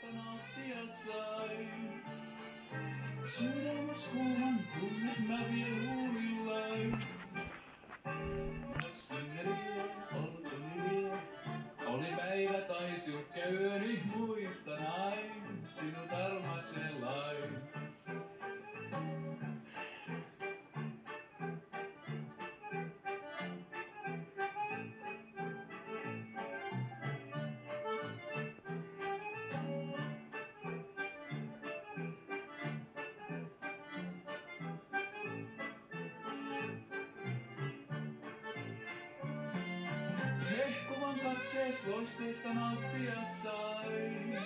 loisteesta nauttia sain. Sydämäs kuuman tunnet mä vien huulillain. Sinne vie, olkoni vie. Oli päivä taisi käyöni, muistan ain sinut armaselain. Hehkuvan katsees loisteesta nauttia sain.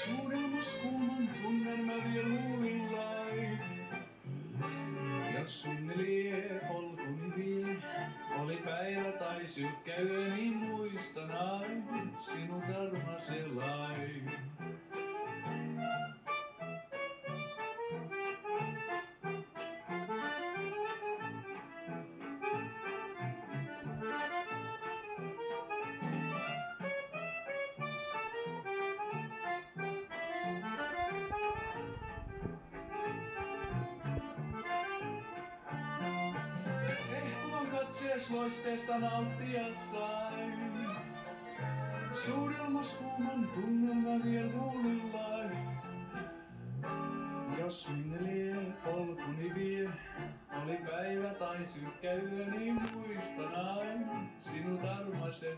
Suudelmas kuuman tunnen mä vien huulillain. Jos sunne lie, polkuni vie. Oli päivä taisi käyöni, muistan ain sinut armaselain. Katsees loisteesta nauttia sain. Suudelmas kuuman tunnen mä vien huulillain. Jos minne lie, polkuni vie. Oli päivä taisi käyöni, muistan ain sinut armasen